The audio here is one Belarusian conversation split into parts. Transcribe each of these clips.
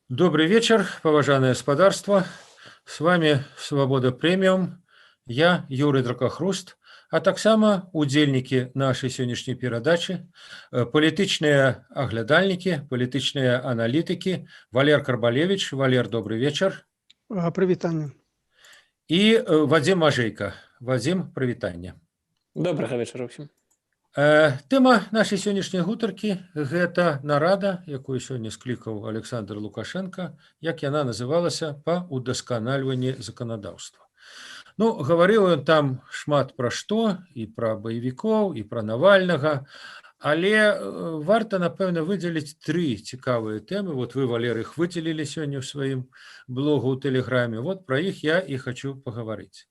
Добрый вечер, поважанное господарство. С вами Свобода Премиум. Я Юрий Дракохруст, а таксама удзельнікі нашай сённяшняй перадачы, палітычныя аглядальнікі, палітычныя аналітыкі Валер Карбалевич. Валер, добрый вечер. Прывітанне. І Вадзім Мажэйка. Вадзім, прывітанне. Добрага вечара ўсім. Тэма нашай сённяшняй гутаркі – гэта нарада, якую сёння склікаў Александр Лукашенко, як яна называлася, па удасканальванні заканадаўства. Ну, гаварыў ён там шмат пра што, і пра баевікоў, і пра Навальнага, але варта, напэўна, выдзеліць тры цікавыя тэмы. Вот вы, Валер, іх выдзелілі сёння ў сваім блогу ў Тэлеграме. Вот пра іх я і хочу пагаварыць.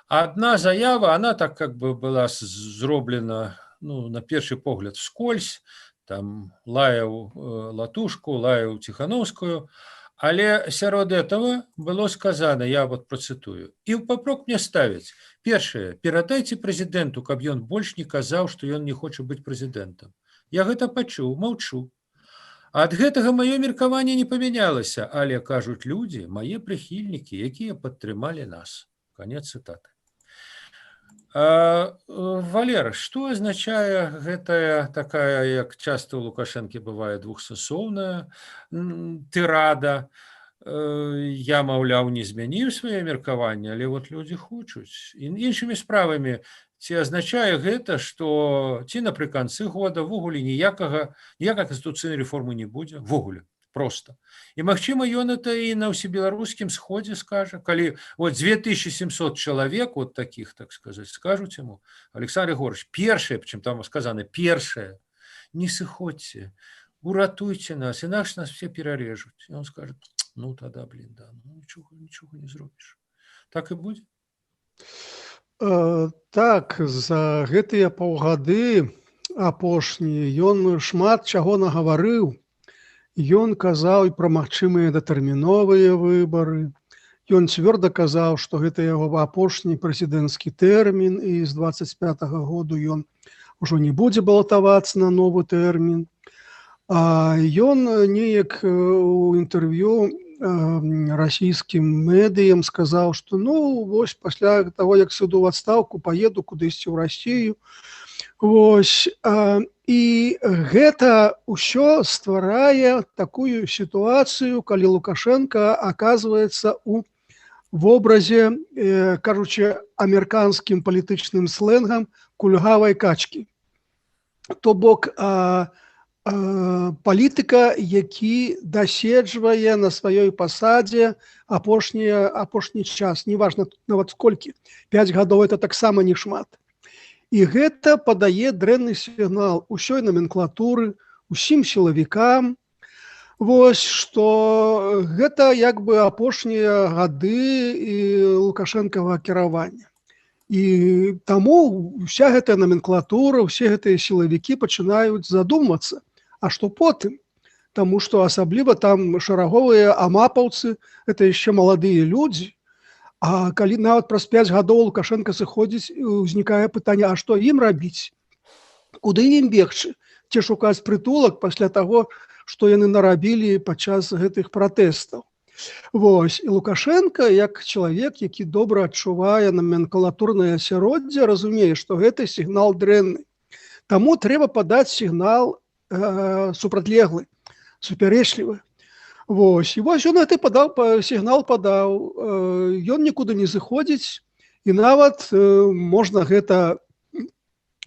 Адна заява, она так как бы была зроблена, ну, на першы погляд вскользь, там лаяў Латушку, лаяў Ціхановскую, але сярод этого было сказано, я вот процитую, і ў папрок мне ставяць. Першае, перадайце прэзідэнту, каб ён больш не казаў, што ён не хоча быць прэзідэнтам. Я гэта пачуў, маўчу. Ад гэтага маё меркаванне не памянялася, але кажуць людзі, мае прыхільнікі, якія падтрымалі нас. Конец цитаты. Валер, што азначае гэтая такая, як часта ў Лукашэнкі бывае, двухсэнсоўная тырада? Я, маўляў, не змяніў сваё меркаванне, але вот людзі хочуць. Іншымі справамі, ці азначае гэта, што ці напрыканцы года ввогуле ніякай канстытуцыйнай рэформы не будзе, ввогуле. Просто. І, магчыма, ён это і на ўсебеларускім сходзе скажа, калі вот 2700 чалавек, вот таких, так сказать, скажуць яму, Александр Егорович, першае, причем там сказано, першае, не сыходзьце, уратуйте нас, інакш нас все перарежуць. І он скажет, ну, тогда, блин, да, ну, нічога не зробіш. Так і будзе? Так, за гэтыя паўгады апошнія ён шмат чаго нагаварыў. Ён казаў і пра магчымыя датэрміновыя выбары. Ён цвёрда казаў, што гэта яго апошні прэзідэнцкі тэрмін, і з 25-го году ён ужо не будзе балатавацца на новы тэрмін. Ён неяк у інтэрв'ю расійскім медыям сказаў, што ну, вось пасля таго, як сыду ў адстаўку, паеду кудысьці ў Расію. Вось, і гэта ўсё стварае такую сітуацыю, калі Лукашенко аказваецца ў вобразе, кажучы амерыканскім палітычным сленгам, кульгавай качкі. То бок палітыка, які даседжвае на сваёй пасадзе апошні час, неважна нават сколькі, 5 гадоў это таксама не шмат. І гэта падае дрэнны сігнал усёй наменклатуры, усім сілавікам, вось, што гэта як бы апошнія гады Лукашэнкава кіравання. І таму уся гэтая наменклатура, усе гэтыя сілавікі пачынаюць задумвацца, а што потым? Таму што асабліва там шараговыя амапаўцы, гэта яшчэ маладыя людзі. А калі нават праз 5 гадоў Лукашенко сыходзіць, узнікае пытанне, а што ім рабіць? Куды ім бегчы? Ці шукаць прытулак пасля таго, што яны нарабілі падчас гэтых пратэстаў? Вось, і Лукашенко, як чалавек, які добра адчувае наменклатурнае асяроддзе, разумее, што гэта сігнал дрэнны. Таму трэба падаць сігнал супрацьлеглы, супярэчлівы. Вось, і вось ён гэты сігнал падаў, ён нікуды не зыходзіць, і нават можна гэта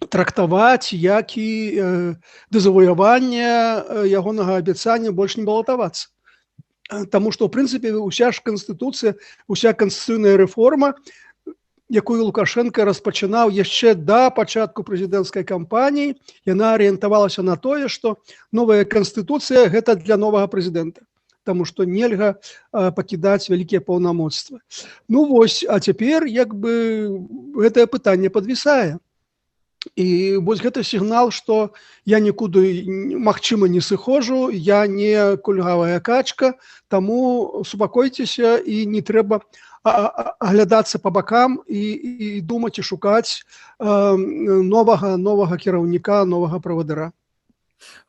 трактаваць, як і дазавояванне ягонага абяцання больш не балатавацца. Таму што, ў прынцыпе, уся ж канстытуцыя, уся канстытуцыйная рэформа, якую Лукашенко распачынаў яшчэ да пачатку прэзідэнцкай кампаніі, яна арыентавалася на тое, што новая канстытуцыя гэта для новага прэзідэнта. Таму што нельга пакідаць вялікія паўнамоцтвы. Ну вось, а цяпер як бы гэтае пытанне падвісае. І вось гэта сігнал, што я нікуды, магчыма, не сыходжу, я не кульгавая качка, таму супакойцеся і не трэба аглядацца па бакам і думаць і шукаць новага кіраўніка, новага правадыра.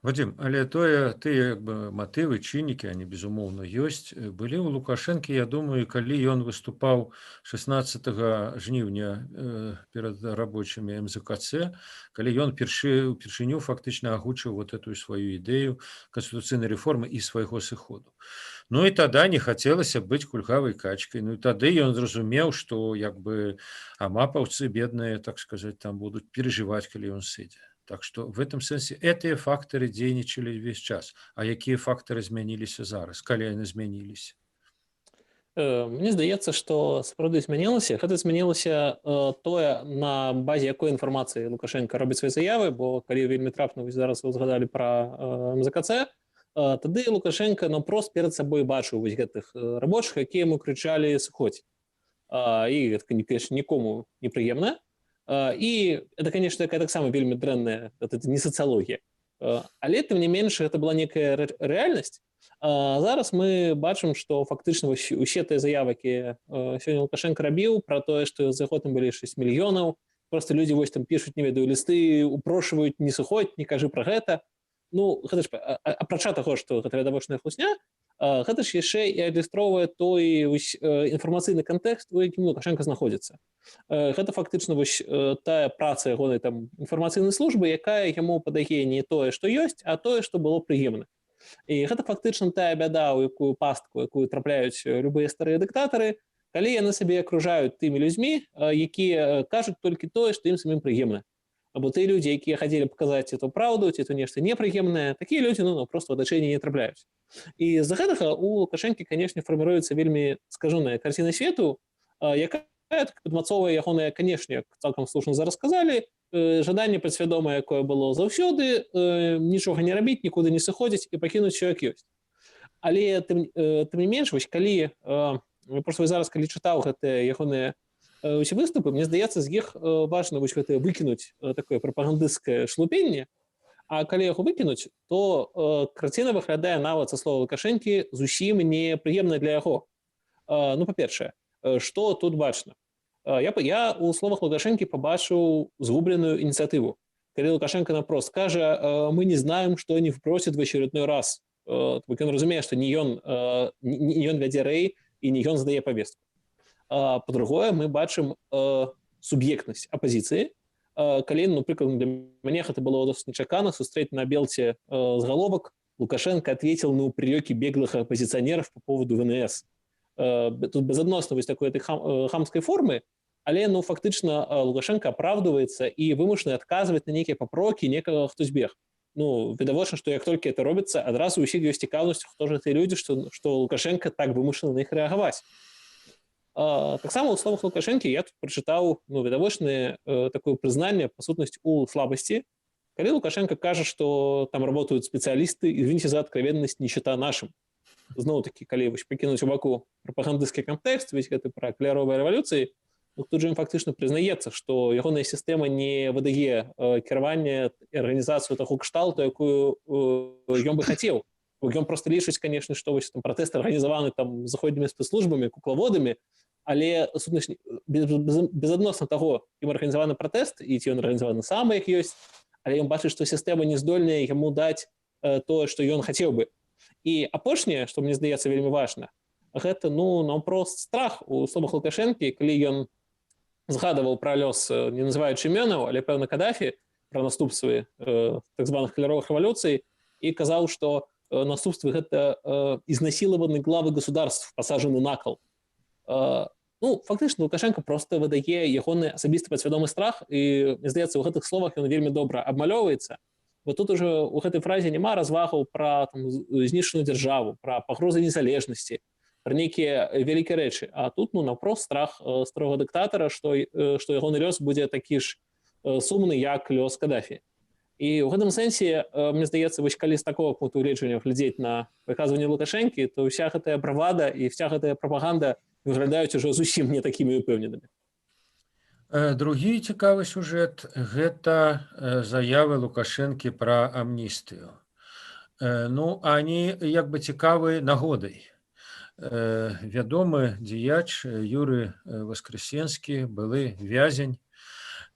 Вадим, але тыя як бы матывы, чыннікі, они безумоўна ёсць. Былі ў Лукашэнкі, я думаю, калі ён выступаў 16 жніўня перад рабочымі МЗКЦ, калі ён упершыню фактычна агучыў вот эту сваю ідэю канстытуцыйнай рэформы і свайго сыходу. Ну і тада не хацелася быць кульгавай качкай. Ну і тады ён зразумеў, што як бы амапаўцы бедныя, так сказаць, там будуць перажываць, калі ён сыдзе. Так что в этом сэнсе гэтыя фактары дзейнічалі ўвесь час. А якія фактары змяніліся зараз, калі яны змяніліся? Мне здаецца, што сапраўды змянілася. Гэта змянілася тое, на базе якой інфармацыі Лукашенко робіць свае заявы, бо калі вельмі трапна, вось зараз вы згадалі пра МЗКЦ, тады Лукашенко наўпрост перад сабой бачыў вось гэтых рабочых, якія яму крычалі «сыходзь». І гэта, конечно, нікому непрыемна. І это, конечно, такая таксама вельмі дрэнная, это не сацыялогія. Але тым не менш гэта была некая рэальнасць. Зараз мы бачым, што фактычна усе тыя заявы, якія сёння Лукашенко рабіў пра тое, што за год там былі 6 мільёнаў, просто людзі вось там пішуць, не ведаю, лісты, упрошваюць не сыходзь, не кажы пра гэта. Ну, гэта ж апрача таго, што гэта відавочная хлусня, гэта ж яшчэ і адлюстроўвае той інфармацыйны кантэкст, у якім Лукашенко знаходзіцца. Гэта фактычна вось тая праца ягонай там інфармацыйнай службы, якая яму падае не тое, што ёсць, а тое, што было прыемна. І гэта фактычна тая бяда, у якую пастку, якую трапляюць любыя старыя дыктатары, калі яны сабе акружаюць тымі людзьмі, якія кажуць толькі тое, што ім самім прыемна. Або тыя людзі, якія хацелі паказаць эту праўду, ці то нешта непрыемнае, такія людзі проста ў атачэнне не трапляюць. І з-за гэтага у Лукашэнкі, канешне, фарміруецца вельмі скажаная карціна свету, якая падмацоўвае ягонае, канешне, як цалкам слушна зараз сказалі, жаданне падсвядомае, якое было заўсёды, нічога не рабіць, нікуды не сыходзіць і пакінуць усё як ёсць. Але тым не менш, вось калі просто зараз калі чытаў гэтыя ягоныя усе выступы, мне здаецца, з іх важна вось гэта выкінуць такое прапагандысцкае шлупенне, а калі яго выкінуць, то карціна выглядае нават са слова Лукашэнкі зусім непрыемна для яго. Ну, па-першае, што тут бачна? Я у словах Лукашэнкі пабачыў згубленую ініцыятыву. Калі Лукашенко напрост кажа, мы не знаем, что они вбросят в очередной раз. Ён разумее, што не ён вядзе рэй і не ён здае павестку. Па-другое, мы бачым суб'ектнасць апазіцыі. Калі, напрыклад, для мяне гэта было досыць нечакана сустрэць на Белте заголовок «Лукашенко ответил на упреки беглых оппозиционеров по поводу ВНС». Тут безадносна вось такой хамскай формы, але фактычна Лукашенко апраўдваецца і вымушаны адказваць на нейкія папрокі некага, хто збег. Відавочна, што як толькі это робіцца, адразу ўсіх ёсць цікаўнасць, хто ж тыя людзі, што Лукашенко так вымушаны на іх рэагаваць. Таксама ў словах Лукашэнкі я тут прачытаў відавочнае такое прызнанне, па сутнасці, у слабасці. Калі Лукашенко кажа, што там работаюць спецыялісты, извините за откровенность, не счета нашим. Зноў-такі, калі пакінуць у баку прапагандысцкі кантэкст, вось гэты пра каляровыя рэвалюцыі, тут жа ім фактычна прызнаецца, што ягоная сістэма не выдае кіраванне і арганізацыю таго кшталту, якую ён бы хацеў. Ён проста лічыць, канешне, што пратэсты арганізаваны заходнімі спецслужбамі, куклаводамі, але безадносна таго, ім арганізаваны пратэст, і ці ён арганізаваны сам, як ёсць, але ён бачыць, што сістэма не здольная яму даць тое, што ён хацеў бы. І апошняе, што мне здаецца вельмі важна, гэта наўпрост страх у словах Лукашэнкі, калі ён згадаваў пра лёс, не называючы імёнаў, але пэўна Кадафі, пра наступствы так званых каляровых рэвалюцый, і казаў, што наступствы гэта изнасилованы главы государств, посажены на кол. Фактычна Лукашенко просто выдае ягоны асабісты падсвядомы страх, і мне здаецца, у гэтых словах ён вельмі добра абмалёўваецца. Бо тут уже у гэтай фразе няма развагаў пра знішчаную дзяржаву, пра пагрозы незалежнасці, пра нейкія вялікія рэчы. А тут наўпрост страх старога дыктатара, што ягоны лёс будзе такі ж сумны, як лёс Кадафі. І ў гэтым сэнсе, мне здаецца, вось калі з такого пункту гледжання глядзець на выказванне Лукашэнкі, то ўся гэтая бравада і вся гэтая прапаганда выглядаюць ужо зусім не такімі упэўненымі. Другі цікавы сюжэт – гэта заявы Лукашэнкі пра амністыю. Они як бы цікавы нагодай. Вядомы дзеяч Юрый Воскресенскі, былы вязень,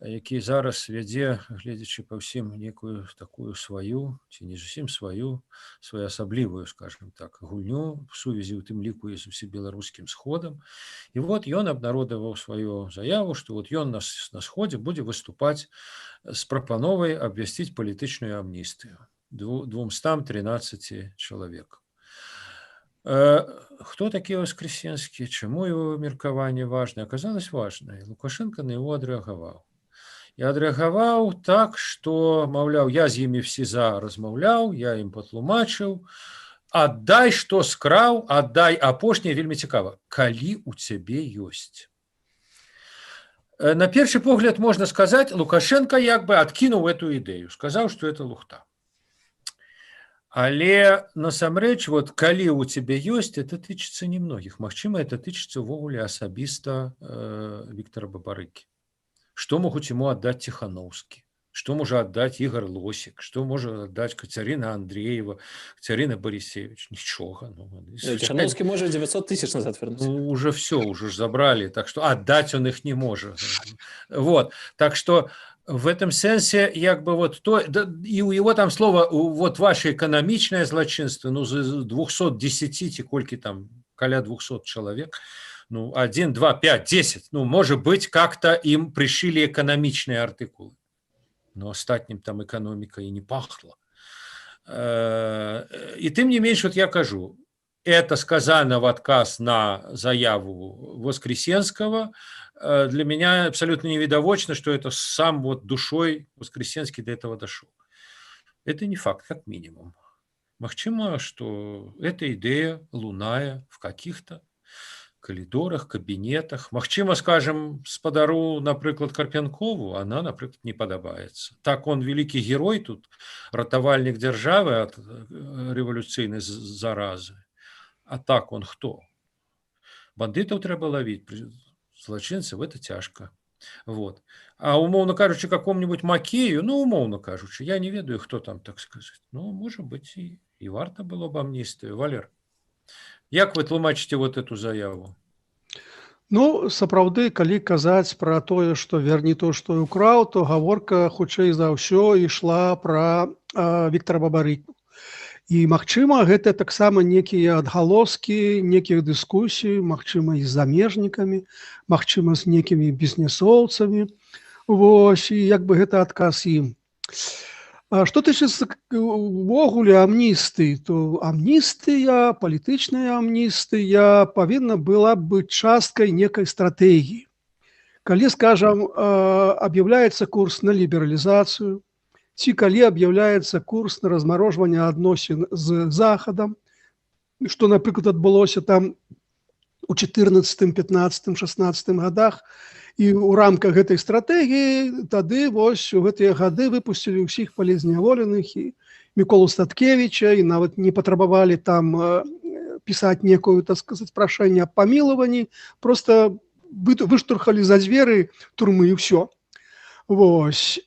які зараз вядзе, гледзячы па ўсім, некую такую сваю, ці не зусім сваю, своеасаблівую, скажем так, гульню в сувязі у тым ліку і з усебеларускім сходам. І вот ён абнародаваў сваю заяву, што вот ён на сходзе будзе выступаць з прапановай абвясціць палітычную амністыю 213 чалавек. Хто такі Воскресенскі, чаму его меркаванне важнае? Аказалось важнае. Лукашенко на его адрэагаваў. І адрэагаваў так, што, маўляў, я з імі всі размаўляў, я ім патлумачыў, аддай, што скраў, аддай. Апошняе вельмі цікава. Калі у цябе ёсць. На першы погляд можна сказаць, Лукашенко як бы адкінуў эту ідэю, сказаў, што это лухта. Але насамрэч, вот калі у цябе ёсць, это тычыцца немногіх. Магчыма, это тычыцца ўвогуле асабіста Віктара Бабарыкі. Што могуць яму аддаць Ціхановскі? Што можа аддаць Ігор Лосік? Што можа аддаць Кацярына Андреева, Кацярына Барисевич? Нічога. Ціхановскі можа 900 тысяч назад вернуць. Уже все, уже ж забралі, так што аддаць он іх не можа. Вот. Так што в этом сенсе, як бы вот то, да, и у его там слово, вот ваше экономичное злочинство, ну, з 210, ці колькі там, каля 200 человек, ну, 1, 2, 5, 10, ну, может быть, как-то им пришили экономичные артикулы. Но остатнім там экономика и не пахла. И тем не меньше, вот я кажу, это сказано в отказ на заяву Воскресенского. Для меня абсолютно невидовочно, что это сам вот душой Воскресенский до этого дошел. Это не факт, как минимум. Магчыма, что эта идея луная в каких-то коридорах, кабинетах. Магчыма, скажем, спадару, напрыклад, Карпянкову, она, напрыклад, не падабаецца. Так он великий герой тут, ратавальнік дзяржавы от революцыйнай заразы. А так он кто? Бандитов трэба ловить, злочинцев это тяжко. Вот. А умовно кажучи, какому-нибудь Макею, ну, умовно кажучи, я не ведаю, кто там, так сказать. Ну, может быть, и варто было бы амнистию. Валер, як вы тлумачыце вот эту заяву? Ну, сапраўды, калі казаць пра тое, што верні то, што і украў, то гаворка хутчэй за ўсё ішла пра Віктара Бабарыку. І, магчыма, гэта таксама некія адгалоскі, некіх дыскусій, магчыма, і з замежнікамі, магчыма, з некімі бізнесоўцамі. Вось, і як бы гэта адказ ім. Што тычыцца ўвогуле амністыі, то амністыя, палітычная амністыя павінна была быць часткай некай стратэгіі. Калі, скажам, аб'яўляецца курс на лібералізацыю, ці калі аб'яўляецца курс на размарожванне адносін з Захадам, што, напрыклад, адбылося там у 14, 15, 16 годах, і ў рамках гэтай стратэгіі тады вось у гэтыя гады выпусцілі ўсіх палізняволеных і Міколу Статкевіча, і нават не патрабавалі там пісаць некую, так сказаць, прашэнне аб памілаванні, проста выштурхалі за дзверы турмы і ўсё. Вось.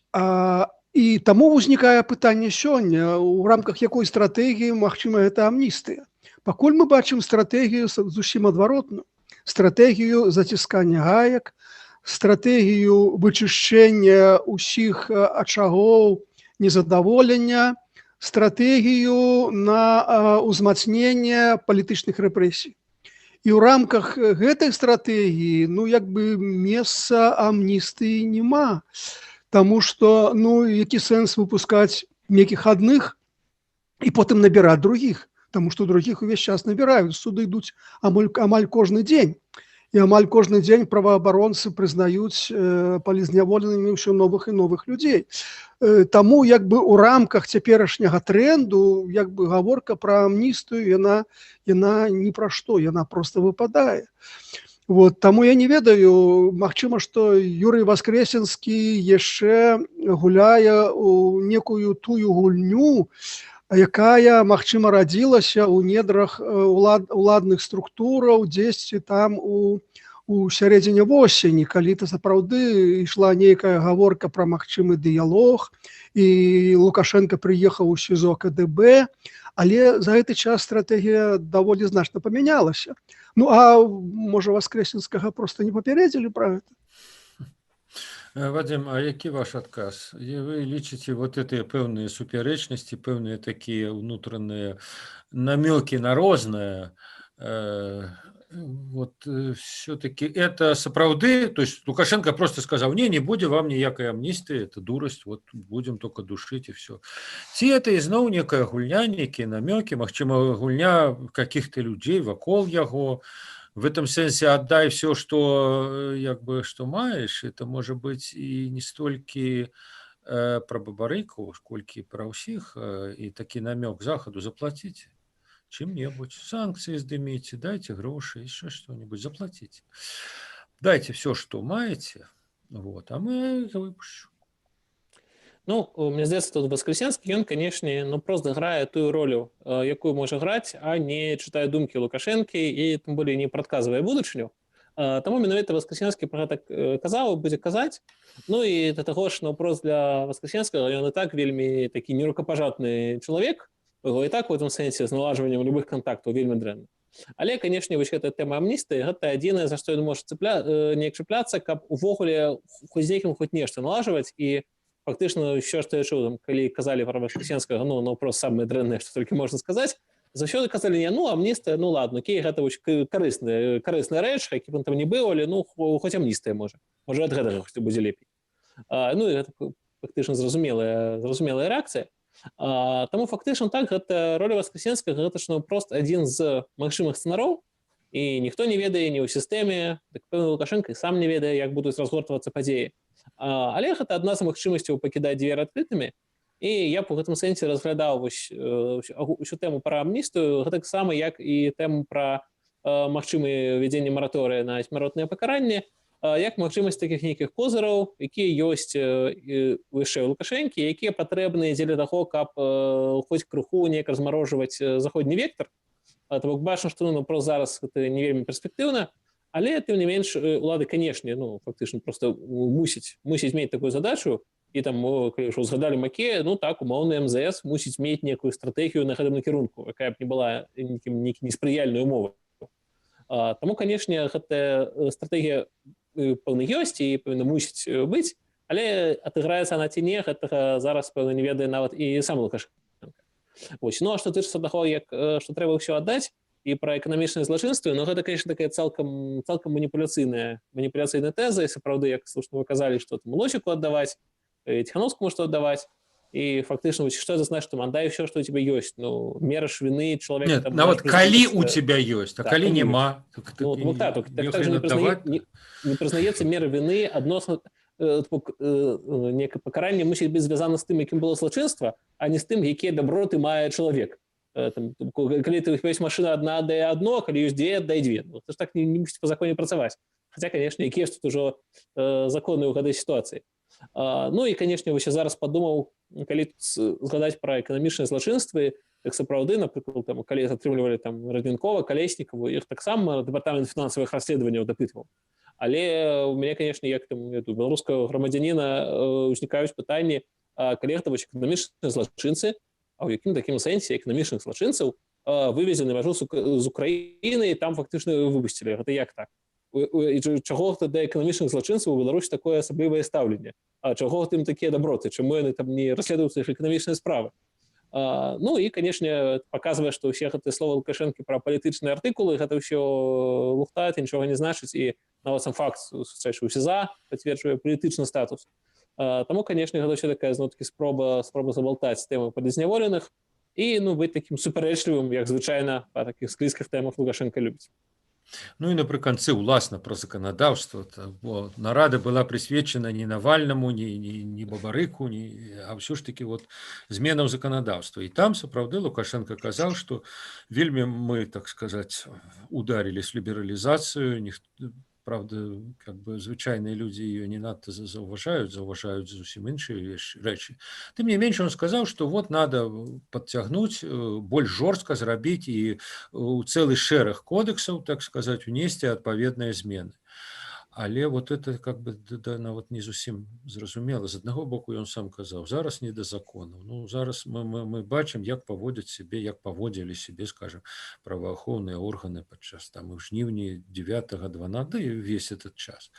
І таму ўзнікае пытанне сёння, у рамках якой стратэгіі магчыма гэта амністыя. Пакуль мы бачым стратэгію зусім адваротную, стратэгію заціскання гаек, стратэгію вычышчэння ўсіх ачагоў незадаволення, стратэгію на ўзмацненне палітычных рэпрэсій. І ў рамках гэтай стратэгіі, ну, як бы месца амністыі няма. Таму што, ну, які сэнс выпускаць некіх адных і потым набіраць другіх, таму што другіх увесь час набіраюць, суды ідуць амаль кожны дзень. І амаль кожны дзень праваабаронцы прызнаюць палізняволенымі ўсё новых і новых людзей. Таму як бы ў рамках цяперашняга трэнду як бы гаворка пра амністыю, яна ні пра што, яна проста выпадае. Вот, таму я не ведаю, магчыма, што Юрый Воскресенскі яшчэ гуляе ў некую тую гульню, якая, магчыма, радзілася ў недрах уладных структураў дзесьці там у сярэдзіне восені, калі то сапраўды ішла нейкая гаворка пра магчымы дыялог, і Лукашенко прыехаў у СІЗО КДБ, але за гэты час стратэгія даволі значна памянялася. Ну, а можа, Воскресенскага проста не папярэдзілі пра гэта? Вадим, а які ваш адказ? Вы лічыце вот гэтыя пэўныя супярэчнасці, пэўныя такія ўнутраныя намёкі на рознае, вот все-таки это сапраўды, то есть Лукашенко просто сказал: не будзе вам ніякай амністыі, это дурость, вот будем только душить и все. Ці это ізноў некая гульня, некие намёки, магчыма, гульня каких-то людей вакол яго. В этом сенсе отдай все, что что маешь, это может быть и не столькі про бабарыку, сколькі про ўсіх, и такі намёк захаду: заплатите чем-нибудь, санкции сдымите, дайте гроши, еще что-нибудь, заплатите. Дайте все, что маете, вот, а мы выпущу. Ну, мне здаецца, тут Воскресенскі, ён, канешне, ну, просто грае тую ролю, якую можа граць, а не чытае думкі Лукашэнкі і тым болей не прадказвае будучыню. Таму менавіта Воскресенскі пра гэта казаў, будзе казаць. Ну і да таго ж наўпрост для Воскресенскага ён і так вельмі такі нерукапажатны чалавек, і так у этом сэнсе з налажваннем любых контактаў вельмі дрэнна. Але, канешне, вось гэтая тэма амністыі, гэта адзінае, за што ён можа неяк чапляцца, каб увогуле хоць з нейкім хоць нешта налажваць. І фактычна ўсё, што я чуў, там, калі казалі пра Воскресенскага, ну проста самае дрэннае, што толькі можна сказаць, заўсёды казалі: не, ну амністыя, ну ладно, окей, гэта карысная рэч, які б он там не быў, але ну хоць амністыя можа ад гэтага хоць будзе лепей. Ну і гэта фактычна зразумелая рэакцыя. Таму фактычна так, гэта роля Воскресенскага, гэта ж проста адзін з магчымых сцэнароў, і ніхто не ведае ні ў сістэме, так пэўна Лукашенко і сам не ведае, як будуць разгортвацца падзеі. Але гэта адна з магчымасцяў пакідаць дзверы адкрытымі, і я б у гэтым сэнсе разглядаў усю тэму пра амністыю гэтаксама, як і тэму пра магчымае ввядзенне мараторыя на смяротнае пакаранне, як магчымасць такіх нейкіх козыраў, якія ёсць яшчэ ў Лукашэнкі, якія патрэбныя дзеля таго, каб хоць крыху неяк размарожваць заходні вектар. То бок бачна, што прост зараз гэта не вельмі перспектыўна, але тым не менш улады, канешне, фактычна проста мусіць мець такую задачу. І там, калі ўжо згадалі Маке, ну так, умоўны МЗС мусіць мець некую стратэгію на гэтым накірунку, якая б не была нейкім неспрыяльнай умовай. Таму, канешне, гэтая стратэгія пэўна ёсць і пэўна мусіць быць, але адыграецца она ці не, гэтага зараз пэўна не ведае нават і сам Лукашенко. Вось. Ну а што тычыцца таго, што трэба ўсё аддаць, і пра эканамічныя злачынствы, гэта, конечно, такая цалкам маніпуляцыйная тэза, і сапраўды, як слушна вы казалі, што там Лосіку аддаваць, Тихановскому што аддаваць, і фактычна што это значыць, аддай ўсё, што у тебя ёсць. Ну, мера ж вины чалавека... Нет, нават калі у тебя ёсць, а калі няма, так не прызнаецца мера вины адносна... Некае пакаранне мусіць быць звязана з тым, якім было злачынства, а не з тым, якія даброты мае чалавек. Калі ты ёсць машына адна, аддай адно, калі ёсць дзве, аддай дзве. Це ж так не мусіць па законе працаваць. Хаця, канешне, якія ж тут ужо законы ў гэтай сітуацыі. Ну і, канешне, вось я зараз падумаў, калі згадаць пра эканамічныя злачынствы, так сапраўды, напрыклад, калі атрымлівалі Радзенкова, Калеснікаву, іх таксама дэпартамент фінансавых расследаванняў дапытваў. Але у мяне, канешне, як беларускага грамадзяніна узнікаюць пытанні, калі гэта вось эканамічныя злачынцы, а ў якім такім сэнсе эканамічных злачынцаў вывезены мяжу з Украіны і там фактычна выпусцілі. Гэта як так? Чаго да эканамічных злачынцаў у Беларусі такое асаблівае стаўленне? А чаго тым такія даброты? Чаму яны там не расследуюцца іх эканамічныя справы? Ну і, канешне, паказвае, што ўсе гэтыя словы Лукашэнкі пра палітычныя артыкулы, гэта ўсё лухта, нічога не значыць, і нават сам факт сустрэчы ў СІЗА пацверджвае палітычны статус. Таму, канешне, гэта ўсё такая зноў-такі спроба забалтаць тэму падазняволеных і быць такім супярэчлівым, як звычайна па такіх склізкіх тэмах Лукашенко любіць. Ну і напрыканцы ўласна пра заканадаўства, бо нарада была прысвечана не Навальнаму, не Бабарыку, а ўсё ж такі зменам заканадаўства. І там сапраўды Лукашенко казаў, што вельмі мы, так сказаць, ударились в лібералізацыю. Правда, звычайныя людзі ее не надта заўважаюць зусім іншыя рэчы. Тым не менш, он сказаў, што надо подцягнуць, больш жорстка зрабіць і у цэлы шэраг кодексаў, так сказаць, унесці адпаведныя змены. Але вот это как бы нават не зусім зразумела. З аднаго боку ён сам казаў, зараз не да законаў. Ну зараз мы бачым, як паводзяць сябе, як паводзілі сябе, скажем, праваахоўныя органы падчас там у жніўні 9-12, да і ўвесь этот час.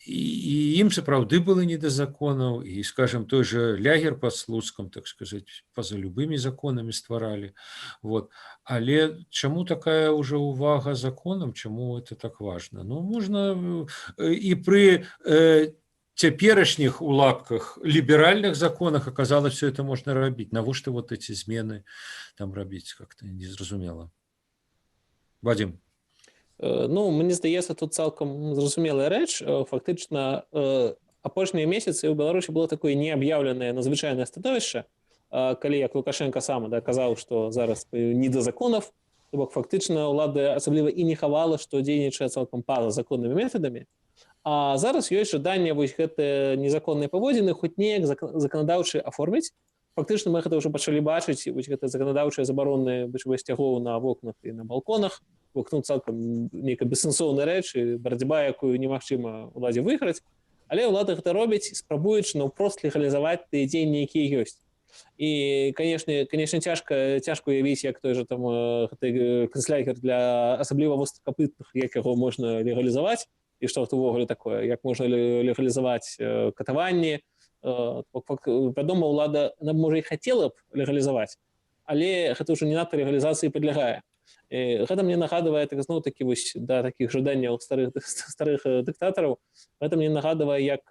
І ім сапраўды было не да законаў, і, скажем, той же Лягер пад Слуцкам, так сказать, па-за любымі законамі стваралі. Вот. Але чаму такая уже увага законам, чаму это так важна? Ну, можна і пры цяперашніх у лапках ліберальных законах аказалось, все это можна рабіць. Навошта вот эти змены там рабіць, как-то незразумела. Вадим. Ну, мені здається, тут цалкам зрозуміла рэч. Фактычна, апошнія месяцы ў Беларусі было такое неаб'яўленае надзвычайнае становішча, калі як Лукашенко сам казаў, што зараз не да законаў, то бок фактычна ўлада асабліва і не хавала, што дзейнічае цалкам па-за законнымі метадамі. А зараз ёсць жаданне вось гэтыя незаконныя паводзіны хоць неяк заканадаўчы аформіць. Фактычна мы гэта ўжо пачалі бачыць, вось гэта заканадаўчыя забароны сцягоў на вокнах і на балконах, вокну цалкам нейкая бессэнсоўная рэч, барацьба, якую немагчыма ўладзе выйграць. Але ўлада гэта робіць, спрабуючы наўпрост легалізаваць тыя дзеянні, якія ёсць. І, конечно, цяжка уявіць, як той же там канцлягер для асабліва востракапытных, як яго можна легалізаваць, і што гэта ўвогуле такое, як можна легалізаваць катаванні. Вядома, ўлада, можа, і хацела б легалізаваць, але гэта ўжо не надта легалізацыі падлягае. Гэта мне нагадвае, так зноў-такі, вось, да такіх жаданняў старых дыктатараў, гэта мне нагадвае, як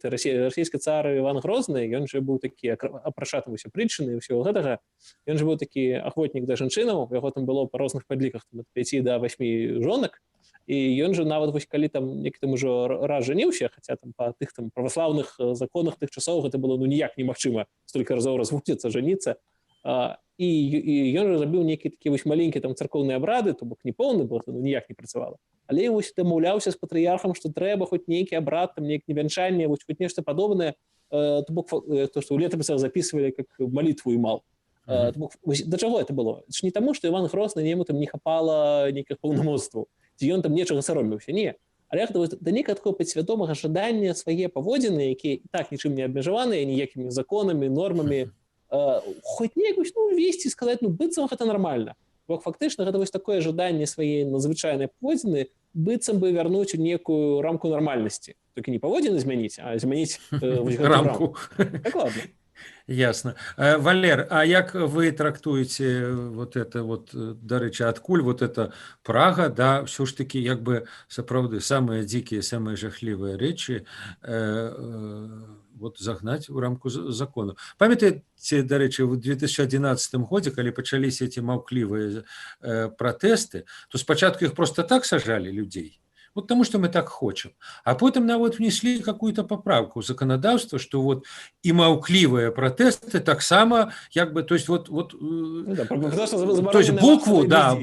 расійскі цар Іван Грозны, ён же быў такі, апрача там усе прычыны і ўсё гэтага, ён же быў такі ахвотнік да жанчынаў, яго там было па розных падліках ад 5 до 8 жонак, і ён же нават вось калі там некі там ужо раз жаніўся, хаця там па тых там праваслаўных законах тых часоў гэта было ну ніяк немагчыма столькі разоў разводзіцца, жаніцца. І ён зрабіў нейкі такі вось маленькі там царкоўныя абрады, то бок не поўны, бо ну, ніяк не працавала. Але ён вось дамаўляўся з патрыярхам, што трэба хоць нейкі абрад, там нейкі вянчанне, вось хоць нешта падобнае, то бок то, што ў летапісах запісвалі як малітву імал. То бок да чаго это было? Ж не таму, што Іван Грозны яму там не хапала нейкіх паўнамоцтваў, ці ён там нечага саромеўся, не. Але гэта да нейкага такого падсвядомага жадання свае паводзіны, якія і так нічым не абмежаваныя, ніякімі законамі, нормамі, хоць неяк ну, весці, сказаць, ну, быццам гэта нармальна. Бо фактычна гэта вось такое жаданне свае надзвычайнай паводзіны быццам бы вярнуць у некую рамку нармальнасці. Толькі не паводзіны змяніць, а змяніць рамку. Дакладна. Ясно. Валер, а як вы трактуеце вот это вот, дарэчы, адкуль вот это Прага, да, ўсё ж таки як бы сапраўды самыя дзікія, самыя жахлівыя рэчы вот загнаць у рамку закону. Памятаеце, дарэчы, в 2011 годзе, калі пачаліся эти маўклівыя пратэсты, то спачатку іх просто так сажалі людзей. Вот потому что мы так хотим. А потом навод внесли какую-то поправку в законодавство, что вот и маўклівыя протесты так само, как бы, то есть вот то есть букву, да,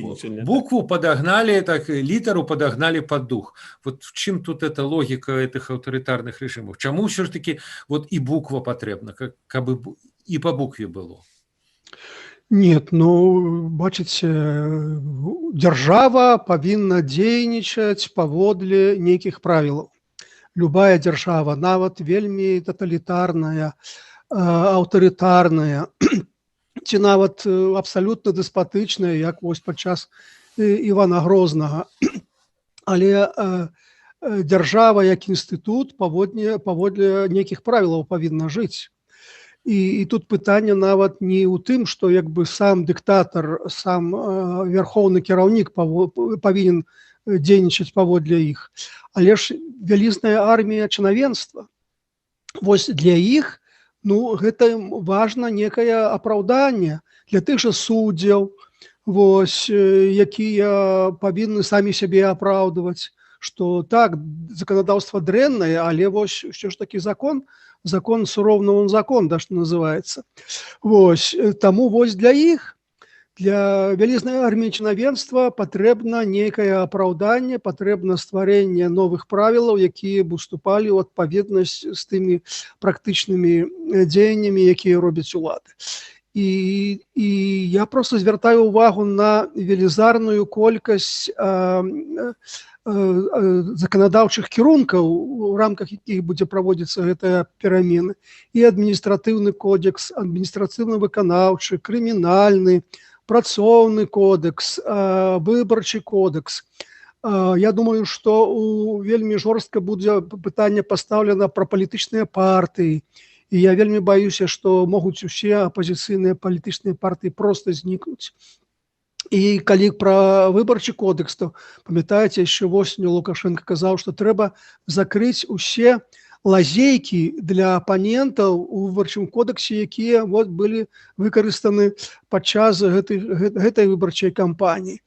букву подогнали, так литеру подогнали под дух. Вот в чем тут эта логика этих авторитарных режимов? Чему все ж таки вот и буква потребна, как бы и по букве было? Нет, ну, бачыце, дзяржава павінна дзейнічаць паводле нейкіх правілаў. Любая дзяржава, нават вельмі таталітарная, аўтарытарная, ці нават абсалютна дэспатычная, як вось падчас Івана Грознага. Але дзяржава як інстытут паводле нейкіх правілаў павінна жыць. І тут пытанне нават не ў тым, што як бы сам дыктатар, сам верхоўны кіраўнік павінен дзейнічаць паводле іх, але ж вялізная армія чынавенства. Вось для іх, ну, гэта важна некае апраўданне для тых жа суддзяў, вось, якія павінны самі сябе апраўдваць, што так, заканадаўства дрэннае, але вось ўсё ж такі закон суровно он закон, да, что называется. Вось, таму вось для іх, для вялізнай арміі чынавенства патрэбна нейкае апраўданне, патрэбна стварэнне новых правілаў, якія б уступалі ў адпаведнасць з тымі практычнымі дзеяннямі, якія робяць улады. і я просто звяртаю ўвагу на велізарную колькасць заканадаўчых кірункаў, у рамках якіх будзе праводзіцца гэтая перамена. І адміністратыўны кодекс, адміністратыўна-выканаўчы, крымінальны, працоўны кодекс, выбарчы кодекс. Я думаю, што вельмі жорстка будзе пытанне пастаўлена пра палітычныя партыі. І я вельмі баюся, што могуць усе апазіцыйныя палітычныя партыі проста знікнуць. І калі пра выбарчы кодекс, то памятаеце, яшчэ восенню Лукашенко казаў, што трэба закрыць усе лазейкі для апанентаў у выбарчым кодексе, якія былі выкарыстаны падчас гэтай выбарчай кампаніі.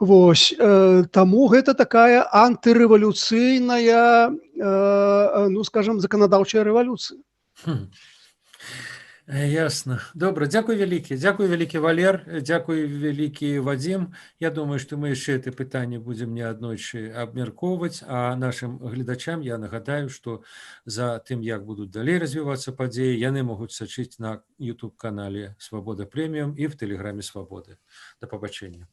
Таму гэта такая антырэвалюцыйная, скажам, заканадаўчая рэвалюцыя. Ясно. Добра, дзякуй вялікі Валер, дзякуй вялікі Вадзім. Я думаю, што мы яшчэ это пытанне будзем неаднойчы абмяркоўваць, а нашым гледачам я нагадаю, што за тым, як будуць далей развівацца падзеі, яны могуць сачыць на YouTube-канале Свабода Прэміум і в Тэлеграме Свабоды. Да пабачэння.